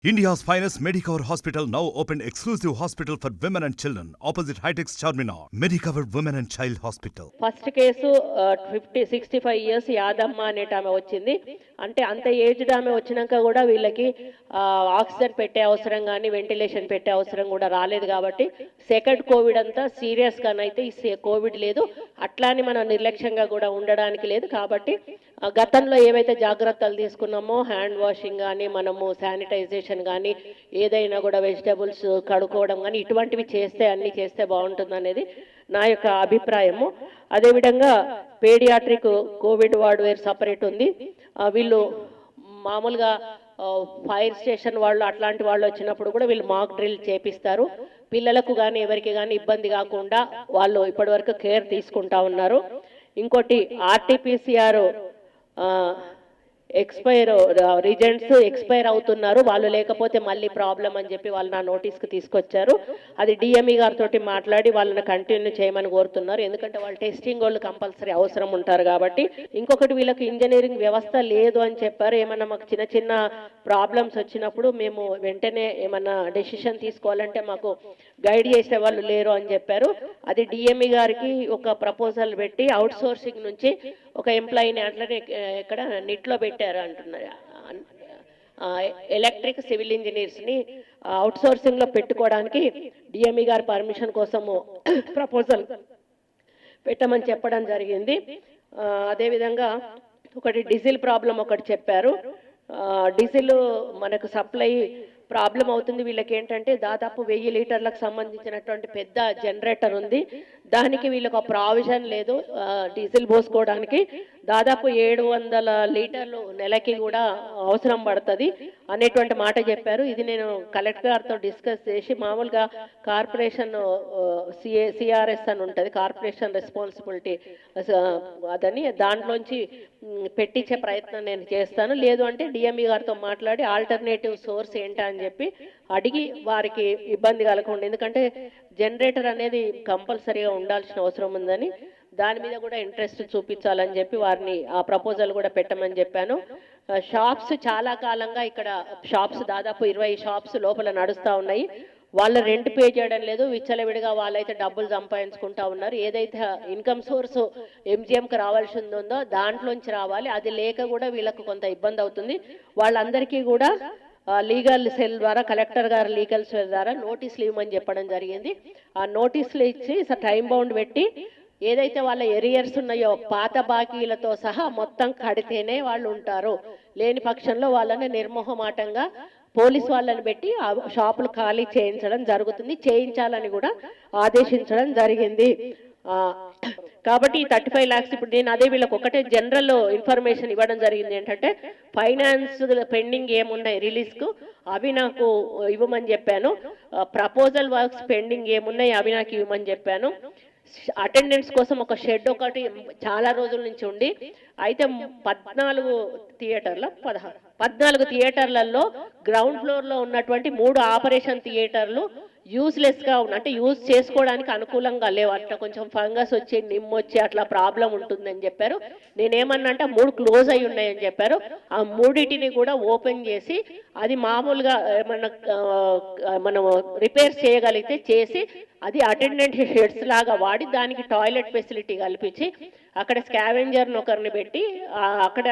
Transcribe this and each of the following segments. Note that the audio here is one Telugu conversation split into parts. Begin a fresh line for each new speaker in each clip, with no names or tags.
India's finest Medicover Hospital now opened exclusive hospital for women and children opposite Hightex Charminar. Medicover Women and Child Hospital.
First case 65 years Yadamma అనేట ఆమె వచ్చింది. అంటే అంత ఏజ్డ్ ఆమె వచ్చినాక కూడా వీళ్ళకి ఆక్సిజన్ పెట్టే అవసరం కానీ వెంటిలేషన్ పెట్టే అవసరం కూడా రాలేదు. కాబట్టి సెకండ్ కోవిడ్ అంతా సీరియస్గానైతే ఈ కోవిడ్ లేదు, అట్లానే మనం నిర్లక్ష్యంగా కూడా ఉండడానికి లేదు. కాబట్టి గతంలో ఏవైతే జాగ్రత్తలు తీసుకున్నామో హ్యాండ్ వాషింగ్ కానీ మనము శానిటైజేషన్ కానీ ఏదైనా కూడా వెజిటబుల్స్ కడుక్కోవడం కానీ ఇటువంటివి చేస్తే అన్నీ చేస్తే బాగుంటుంది అనేది నా యొక్క అభిప్రాయము. అదేవిధంగా pediatric covid ward where separate ఉంది. వీళ్ళు మామూలుగా ఫైర్ స్టేషన్ వాళ్ళు అట్లాంటి వాళ్ళు వచ్చినప్పుడు కూడా వీళ్ళు మాక్ డ్రిల్ చేపిస్తారు. పిల్లలకు కానీ ఎవరికి కానీ ఇబ్బంది కాకుండా వాళ్ళు ఇప్పటివరకు కేర్ తీసుకుంటా ఉన్నారు. ఇంకోటి ఆర్టీపీసీఆర్ రిజెంట్స్ ఎక్స్పైర్ అవుతున్నారు, వాళ్ళు లేకపోతే మళ్ళీ ప్రాబ్లం అని చెప్పి వాళ్ళు నా నోటీస్కి తీసుకొచ్చారు. అది డిఎంఈ గారితో మాట్లాడి వాళ్ళని కంటిన్యూ చేయమని కోరుతున్నారు. ఎందుకంటే వాళ్ళు టెస్టింగ్ వాళ్ళు కంపల్సరీ అవసరం ఉంటారు కాబట్టి. ఇంకొకటి వీళ్ళకి ఇంజనీరింగ్ వ్యవస్థ లేదు అని చెప్పారు. ఏమన్నా మాకు చిన్న చిన్న ప్రాబ్లమ్స్ వచ్చినప్పుడు మేము వెంటనే ఏమన్నా డెసిషన్ తీసుకోవాలంటే మాకు గైడ్ చేసే వాళ్ళు లేరు అని చెప్పారు. అది డిఎంఈ గారికి ఒక ప్రపోజల్ పెట్టి అవుట్ సోర్సింగ్ నుంచి ఒక ఎంప్లాయీని అట్లనే ఇక్కడ నిట్లో పెట్టారు అంటున్నారు. ఎలక్ట్రిక్ సివిల్ ఇంజనీర్స్ని అవుట్ సోర్సింగ్లో పెట్టుకోవడానికి డిఎంఈ గారి పర్మిషన్ కోసము ప్రపోజల్ పెట్టమని చెప్పడం జరిగింది. అదేవిధంగా ఒకటి డీజిల్ ప్రాబ్లం ఒకటి చెప్పారు. డీజిల్ మనకు సప్లై ప్రాబ్లం అవుతుంది. వీళ్ళకి ఏంటంటే దాదాపు 1000 లీటర్లకు సంబంధించినటువంటి పెద్ద జనరేటర్ ఉంది. దానికి వీళ్ళకి ఒక ప్రావిజన్ లేదు డీజిల్ పోసుకోవడానికి. దాదాపు 700 లీటర్లు నెలకి కూడా అవసరం పడుతుంది అనేటువంటి మాట చెప్పారు. ఇది నేను కలెక్టర్ గారితో డిస్కస్ చేసి మామూలుగా కార్పొరేషన్ సిఆర్ఎస్ అని ఉంటుంది, కార్పొరేషన్ రెస్పాన్సిబిలిటీ అదని, దాంట్లోంచి పెట్టించే ప్రయత్నం నేను చేస్తాను. లేదు అంటే డిఎంఈ గారితో మాట్లాడి ఆల్టర్నేటివ్ సోర్స్ ఏంటా అని చెప్పి అడిగి వారికి ఇబ్బంది కలగకుండా, ఎందుకంటే జనరేటర్ అనేది కంపల్సరీగా ఉండాల్సిన అవసరం ఉందని దాని మీద కూడా ఇంట్రెస్ట్ చూపించాలని చెప్పి వారిని ఆ ప్రపోజల్ కూడా పెట్టమని చెప్పాను. షాప్స్ చాలా కాలంగా ఇక్కడ షాప్స్ దాదాపు 20 షాప్స్ లోపల నడుస్తూ ఉన్నాయి. వాళ్ళ రెంట్ పే చేయడం లేదు, విచ్చలవిడిగా వాళ్ళైతే డబ్బులు సంపాదించుకుంటా ఉన్నారు. ఏదైతే ఇన్కమ్ సోర్స్ ఎంజిఎంకి రావాల్సింది ఉందో దాంట్లోంచి రావాలి, అది లేక కూడా వీళ్ళకు కొంత ఇబ్బంది అవుతుంది. వాళ్ళందరికీ కూడా లీగల్ సెల్ ద్వారా కలెక్టర్ గారు లీగల్ సెల్ ద్వారా నోటీసులు ఇవ్వమని చెప్పడం జరిగింది. ఆ నోటీసులు ఇచ్చి టైం బౌండ్ పెట్టి ఏదైతే వాళ్ళ ఎరియర్స్ ఉన్నాయో పాత బాకీలతో సహా మొత్తం కడితేనే వాళ్ళు ఉంటారు. లేని పక్షంలో వాళ్ళని నిర్మోహమాటంగా పోలీస్ వాళ్ళని పెట్టి ఆ షాపులు ఖాళీ చేయించడం జరుగుతుంది, చేయించాలని కూడా ఆదేశించడం జరిగింది. కాబట్టి 35 lakhs ఇప్పుడు నేను అదే వీళ్ళకి ఒకటే జనరల్ ఇన్ఫర్మేషన్ ఇవ్వడం జరిగింది. ఏంటంటే ఫైనాన్స్ పెండింగ్ ఏమున్నాయి రిలీజ్కు అవి నాకు ఇవ్వమని చెప్పాను. ప్రపోజల్ వర్క్స్ పెండింగ్ ఏమున్నాయి అవి నాకు ఇవ్వమని చెప్పాను. అటెండెన్స్ కోసం ఒక షెడ్ ఒకటి చాలా రోజుల నుంచి ఉండి అయితే 14 థియేటర్లలో గ్రౌండ్ ఫ్లోర్లో ఉన్నటువంటి 3 ఆపరేషన్ థియేటర్లు యూస్లెస్గా ఉన్నాయి, అంటే యూజ్ చేసుకోవడానికి అనుకూలంగా లేవు. అట్లా కొంచెం ఫంగస్ వచ్చి నిమ్మొచ్చి అట్లా ప్రాబ్లం ఉంటుందని చెప్పారు. నేనేమన్నా అంటే 3 క్లోజ్ అయి ఉన్నాయని చెప్పారు. ఆ 3టిని కూడా ఓపెన్ చేసి అది మామూలుగా మనం రిపేర్ చేయగలిగితే చేసి అది అటెండెంట్ షెడ్స్ లాగా వాడి దానికి టాయిలెట్ ఫెసిలిటీ కల్పించి అక్కడ స్కావెంజర్ని ఒకరిని పెట్టి అక్కడ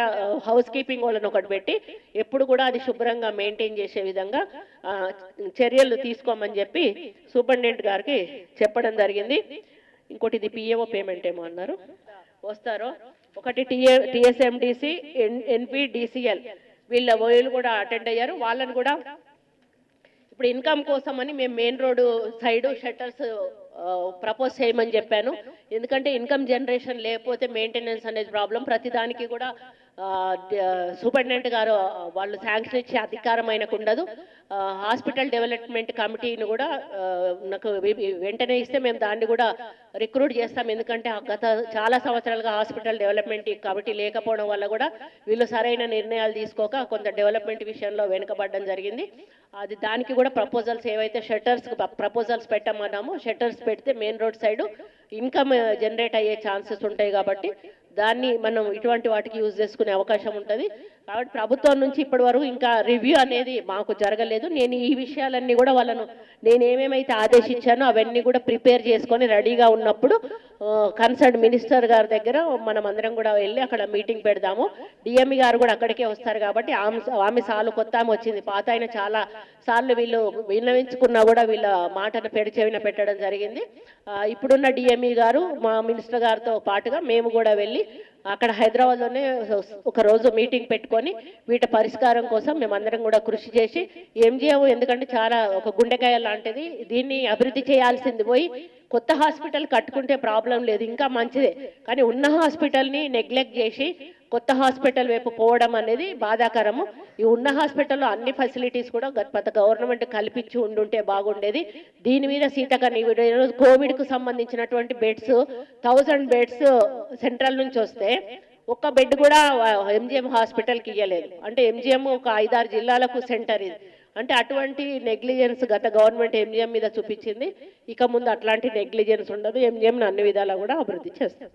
హౌస్ కీపింగ్ వాళ్ళని ఒకటి పెట్టి ఎప్పుడు కూడా అది శుభ్రంగా మెయింటైన్ చేసే విధంగా చర్యలు తీసుకోమని చెప్పి సూపరింటెండెంట్ గారికి చెప్పడం జరిగింది. ఇంకోటి ఇది పిఏఓ పేమెంట్ ఏమో అన్నారు, వస్తారో ఒకటి టిఎస్ఎండిసి ఎన్పిడిసిఎల్ వీళ్ళ ఓయిలు కూడా అటెండ్ అయ్యారు. వాళ్ళని కూడా ఇప్పుడు ఇన్కమ్ కోసమని మేము main road side shutters propose చేయమని చెప్పాను. ఎందుకంటే ఇన్కమ్ జనరేషన్ లేకపోతే మెయింటెనెన్స్ అనేది ప్రాబ్లం. ప్రతిదానికి కూడా సూపరింటెండెంట్ గారు వాళ్ళు శాంక్షన్ ఇచ్చే అధికారం ఆయనకు ఉండదు. హాస్పిటల్ డెవలప్మెంట్ కమిటీని కూడా నాకు వెంటనే ఇస్తే మేము దాన్ని కూడా రిక్రూట్ చేస్తాం. ఎందుకంటే గత చాలా సంవత్సరాలుగా హాస్పిటల్ డెవలప్మెంట్ కమిటీ లేకపోవడం వల్ల కూడా వీళ్ళు సరైన నిర్ణయాలు తీసుకోక కొంత డెవలప్మెంట్ విషయంలో వెనుకబడడం జరిగింది. అది దానికి కూడా ప్రపోజల్స్ ఏవైతే షట్టర్స్ ప్రపోజల్స్ పెట్టమన్నామో షట్టర్స్ పెడితే main road side income generate అయ్యే ఛాన్సెస్ ఉంటాయి. కాబట్టి దాన్ని మనం ఇటువంటి వాటికి యూజ్ చేసుకునే అవకాశం ఉంటుంది. కాబట్టి ప్రభుత్వం నుంచి ఇప్పటి వరకు ఇంకా రివ్యూ అనేది మాకు జరగలేదు. నేను ఈ విషయాలన్నీ కూడా వాళ్ళను నేను ఏమేమైతే ఆదేశించానో అవన్నీ కూడా ప్రిపేర్ చేసుకొని రెడీగా ఉన్నప్పుడు కన్సర్న్ మినిస్టర్ గారి దగ్గర మనం అందరం కూడా వెళ్ళి అక్కడ మీటింగ్ పెడదాము. డిఎంఈ గారు కూడా అక్కడికే వస్తారు కాబట్టి ఆమె సార్లు కొత్త ఆమె వచ్చింది, పాత ఆయన చాలా సార్లు వీళ్ళు విన్నవించుకున్నా కూడా వీళ్ళ మాటను చెవిన పెట్టడం జరిగింది. ఇప్పుడున్న డిఎంఈ గారు మా మినిస్టర్ గారితో పాటుగా మేము కూడా వెళ్ళి అక్కడ హైదరాబాద్లోనే ఒక రోజు మీటింగ్ పెట్టుకొని వీటి పరిష్కారం కోసం మేమందరం కూడా కృషి చేసి ఎంజిఎం ఎందుకంటే చాలా ఒక గుండెకాయ లాంటిది, దీన్ని అభివృద్ధి చేయాల్సింది పోయి కొత్త హాస్పిటల్ కట్టుకుంటే ప్రాబ్లం లేదు, ఇంకా మంచిదే. కానీ ఉన్న హాస్పిటల్ని నెగ్లెక్ట్ చేసి కొత్త హాస్పిటల్ వైపు పోవడం అనేది బాధాకరము. ఈ ఉన్న హాస్పిటల్లో అన్ని ఫెసిలిటీస్ కూడా గత గవర్నమెంట్ కల్పించి ఉండుంటే బాగుండేది. దీని మీద సీతకని ఈరోజు కోవిడ్కు సంబంధించినటువంటి బెడ్స్ 1000 బెడ్స్ సెంట్రల్ నుంచి వస్తే ఒక్క బెడ్ కూడా ఎంజిఎం హాస్పిటల్కి ఇవ్వలేదు. అంటే ఎంజిఎం ఒక 5-6 జిల్లాలకు సెంటర్ ఇది. అంటే అటువంటి నెగ్లిజెన్స్ గత గవర్నమెంట్ ఎంజిఎం మీద చూపించింది. ఇక ముందు అట్లాంటి నెగ్లిజెన్స్ ఉండదు. ఎంజిఎంను అన్ని విధాలా కూడా అభివృద్ధి చేస్తాం.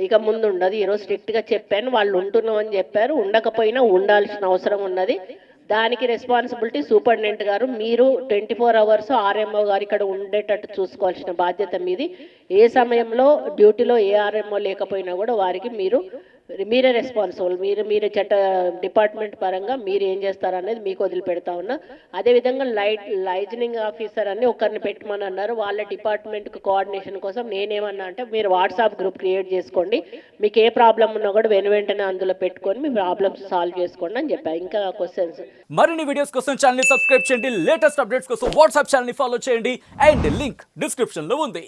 ఇక ముందు ఉండదు. ఈరోజు స్ట్రిక్ట్గా చెప్పాను, వాళ్ళు ఉంటున్నామని చెప్పారు. ఉండకపోయినా ఉండాల్సిన అవసరం ఉన్నది. దానికి రెస్పాన్సిబిలిటీ సూపరింటెండెంట్ గారు, మీరు 24 అవర్స్ ఆర్ఎంఓ గారు ఇక్కడ ఉండేటట్టు చూసుకోవాల్సిన బాధ్యత మీది. ఏ సమయంలో డ్యూటీలో ఏ ఆర్ఎంఓ లేకపోయినా కూడా వారికి మీరే రెస్పాన్సిబుల్. మీరు డిపార్ట్మెంట్ పరంగా మీరు ఏం చేస్తారనేది మీకు వదిలిపెడతా ఉన్నా. అదేవిధంగా లైజనింగ్ ఆఫీసర్ అని ఒకరిని పెట్టమని అన్నారు. వాళ్ళ డిపార్ట్మెంట్కి కోఆర్డినేషన్ కోసం నేనేమన్నా అంటే మీరు వాట్సాప్ గ్రూప్ క్రియేట్ చేసుకోండి, మీకు ఏ ప్రాబ్లం ఉన్నా కూడా వెంటనే అందులో పెట్టుకొని మీ ప్రాబ్లమ్స్ సాల్వ్ చేసుకోండి అని చెప్పాను. ఇంకా క్వశ్చన్స్,
మరిన్ని వీడియోస్ కోసం ఛానల్ ని సబ్స్క్రైబ్ చేయండి, లేటెస్ట్ అప్డేట్స్ కోసం వాట్సాప్ ఛానల్ ని ఫాలో చేయండి, అండ్ లింక్ డిస్క్రిప్షన్ లో ఉంది.